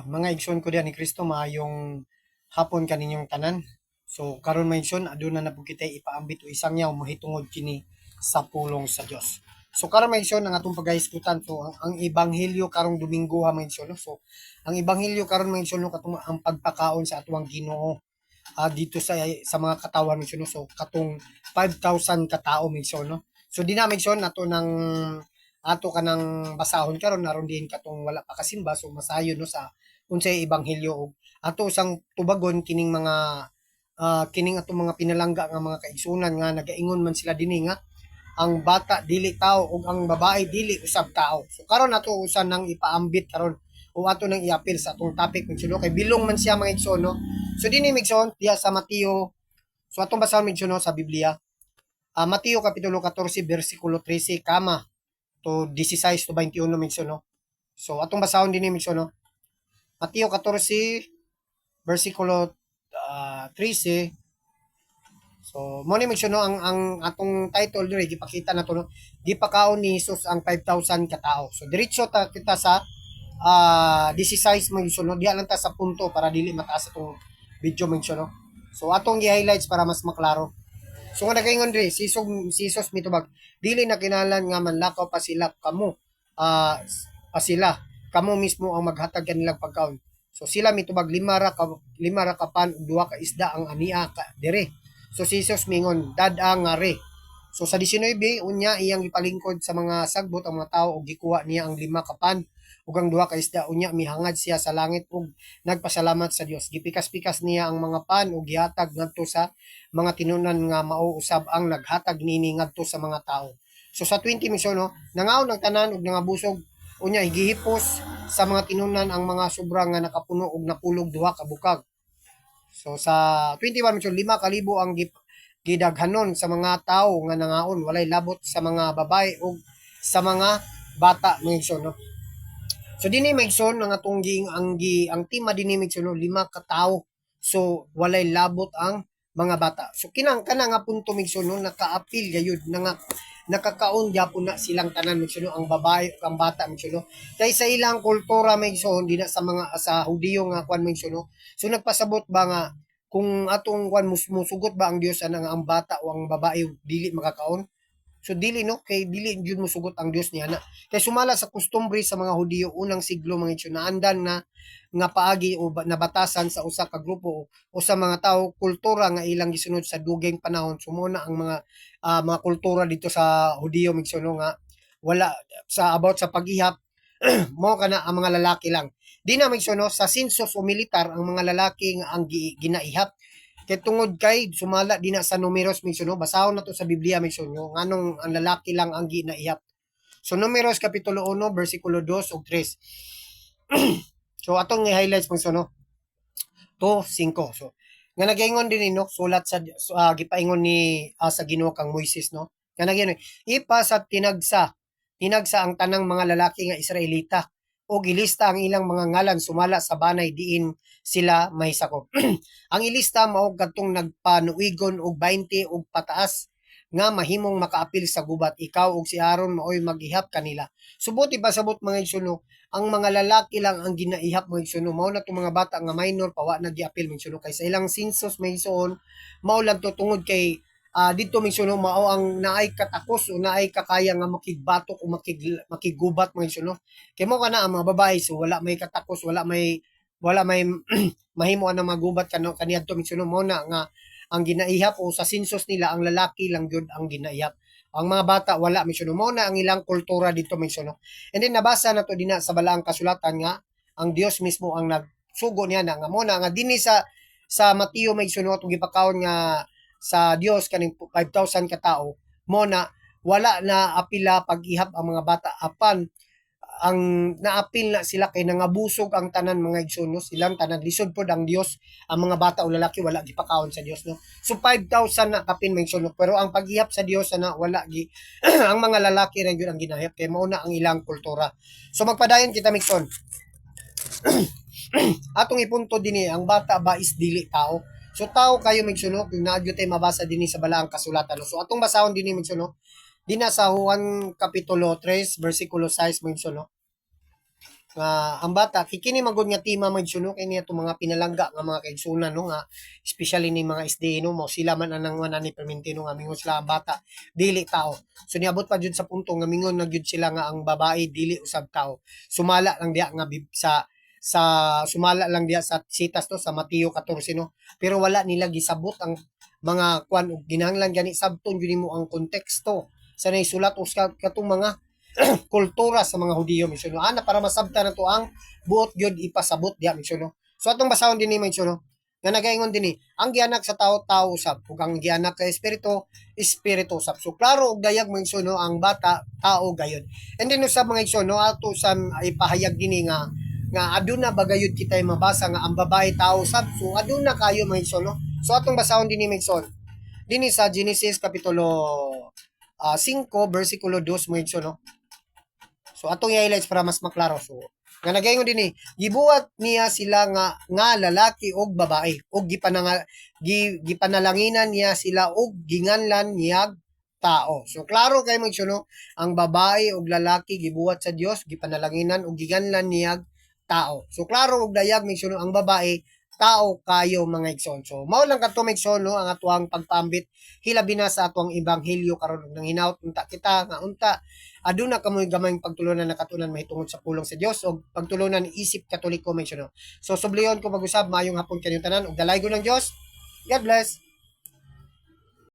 Mga igsoon ko diyan ni Kristo maayong hapon kaninyong tanan. So karon may igsoon aduna na po kita ipaambit o isang yaw mahitungod kini sa pulong sa Dios. So karon may igsoon ang atong pagahisgutan. So ang ebanghelyo karong Domingo ha may igsoon. No? So ang ebanghelyo karon may igsoon katong ang pagpakaon sa atuang Ginoo dito sa mga katawan may igsoon. No? So katong 5,000 katao may igsoon. No? So di na may igsoon nato ng ato ka ng basahon karon naron din katong wala pa kasimba so masayon no sa unsay ebanghelyo og ato sang tubagon kining mga kining atong mga pinalangga nga mga kaigsunan nga nagaingon man sila dinhi nga ang bata dili tao ug ang babae dili usab tao. So karon ato usan nang ipaambit karon o ato nang iapil sa atong topic migsuno kay bilong man siya mga igsoon no. So dinhi migsoon diya sa Mateo. So atong basahon migsuno sa Biblia. Mateo kapitulo 14 bersikulo 13 kama to 16 to 21 mention no. So atong basahon dinhi mention no. Mateo 14 versikulo 13. So mo ni mention no ang atong title dire gipakita nato no. Gipakaon ni Jesus ang 5,000 ka tawo. So diretso ta kita sa 16 mention no. Diha lang ta sa punto para dili mataas atong video mention no. So atong gi-highlights para mas maklaro. So nga nagaingon diri si Jesus mitubag dili na kinalan nga manlakaw pa sila kamo pa sila kamo mismo ang maghatag kanilang pagkaon. So sila mitubag lima ra ka pan ug duha ka isda ang ania ka dire. So si Jesus mingon dad-a nga re. So sa 19 unya iyang ipalingkod sa mga sagbot ang mga tawo ug gikuha niya ang 5 ka pan ug ang duha ka isda unya mihangad siya sa langit ug nagpasalamat sa Dios. Gipikas-pikas niya ang mga pan ug gihatag ngadto sa mga tinunan nga mao usab ang naghatag nini ngadto sa mga tawo. So sa 20 misyon no, nangaon ang tanan ug nangabusog unya gihipos sa mga tinunan ang mga sobra nga nakapuno ug napulog duha ka bukag. So sa 21 misyon 5,000 ang gidaghanon sa mga tawo nga nangaon walay labot sa mga babae ug sa mga bata misyon no. So dinhi maigsoon ang atong ang tema dinhi maigsoon no, 5 ka tawo. So walay labot ang mga bata. So kinang kana nga punto migsoon no, nakaapil gayud nga nakakaon gyapon na silang tanan migsoon no, ang babae ug ang bata migsoon no. Kay sa ilang kultura migsoon di na sa mga sa Hudiyo nga kwan migsoon no. So nagpasabot ba nga kung atong kwan musugot ba ang Dios ana nga ang bata o ang babae dili makakaon? So dili no kay dili jud mo sugot ang Dios niya na. Kay sumala sa kustombre sa mga Hudiyo unang siglo mga itsyo naandan na nga paagi o nabatasan sa usa ka grupo o sa mga tawo kultura nga ilang gisunod sa dugayng panahon sumuna ang mga kultura dito sa Hudiyo migsuno nga wala sa about sa paghihap mo kana ang mga lalaki lang. Di na migsuno sa sensus o militar ang mga lalaki nga ang ginaihap kay tungod kay sumala din na sa numeros mention no basahon na to sa Biblia mention no nganong ang lalaki lang ang ginaihap. So numeros kapitulo 1 bersikulo 2 ug 3. So atong i-highlights mention no 2 5. So nga nagaingon din no sulat sa gipaingon ni sa Ginoo kang Moises no. Nga nagyan ipa sa tinagsa ang tanang mga lalaki nga Israelita o gilista ang ilang mga ngalan sumala sa banay diin sila may sakop. Ang ilista mao kadtong nagpanuigon og 20 og pataas nga mahimong makaapil sa gubat ikaw ug si Aaron maoy maghihap kanila. Subuti pasabot mga igsuno ang mga lalaki lang ang ginaihap mga igsuno mao na tong mga bata nga minor pawa na giapil mga igsuno kay sa ilang sensus mga igsuon mao lang to tungod kay dito migsuno mao ang naay katakos o naay kakaya nga makigbatok o makigubat mga igsuno kay mo kana ang mga babae so wala may katakos wala may mahimo na magubat kaniadto migsuno mo na nga ang ginaihap o sa sensus nila ang lalaki lang gyud ang ginaihap. Ang mga bata wala migsuno mo na ang ilang kultura dito migsuno. And then nabasa na to dinha sa balaang kasulatan nga ang Dios mismo ang nagsugo niya na nga mo na nga dinhi sa Mateo migsuno atong gipakaon nga sa Dios kaning 5,000 ka tawo mo na wala na apila pag-ihap ang mga bata apan ang naapil na sila kay nangabusog ang tanan mga igsoon no silang tanan lisod pod ang Dios ang mga bata o lalaki wala gipakaon sa Dios no so 5,000 na kapin mga igsoon no? Pero ang paghihap sa Dios na wala gi ang mga lalaki ra gyud ang ginahip kay mao na ang ilang kultura so magpadayon kita migsoon atong ipunto dinhi ang bata ba is dili tao so tao kayo migsuno kung naadyo tay mabasa dinhi sa balaang kasulatan so atong basahon dinhi migsuno di na sa Juan Kapitulo 3, versikulo 6 mention, no? nga ang bata kikini magud nga tema may suno kay niya mga pinalangga nga mga kaigsunan no nga especially ni mga SD no mo sila man anang wala ni permintino nga mingon sila ang bata dili tao. So niabot pa jud sa punto nga mingon na gyud sila nga ang babae dili usab tao. Sumala lang diha nga sa sumala lang diha sa sitas to sa Mateo 14 no. Pero wala nila gisabot ang mga kwan og ginahanglan gani sabton gyud mo ang konteksto sa naisulat usa katong mga kultura sa mga Hudiyo misyon ana para masabtan nato ang buot gyud ipasabot diha misyon no. So atong basahon dinhi misyon no. Nga nagaingon dinhi ang gianak sa tao usab ug ang gianak ka espiritu usab. So klaro og dayag misyon no ang bata tao gayud. And then usab mga misyon no ato sa ipahayag dinhi nga aduna bagayud kitay mabasa nga ang babae tao usab. So aduna kayo mga misyon no. So atong basahon dinhi misyon dinhi sa Genesis kapitulo 5 versikulo 2 mga misyon no. So atong i-highlights para mas maklaro. So nga nagaingon dinhi, gibuhat niya sila nga lalaki og babae ug gipanalanginan niya sila og ginganlan niya tao. So klaro kay magsuno ang babae ug lalaki gibuhat sa Dios, gipanalanginan ug giganlan niya tao. So klaro og dayag magsuno ang babae tao kayo mga igsoon. So mao lang kadto magsoon no ang atuang pagpambit hilabi na sa atuang ebanghelyo karon nang hinaut unta kita nga unta aduna kamoy gamayng pagtulunan na katunan mahitungod sa pulong sa Dios o pagtulunan ni isip katoliko mentiono. So subliyon ko mag-usab maayong hapon kaniyo tanan ug dalay ng Dios. God bless.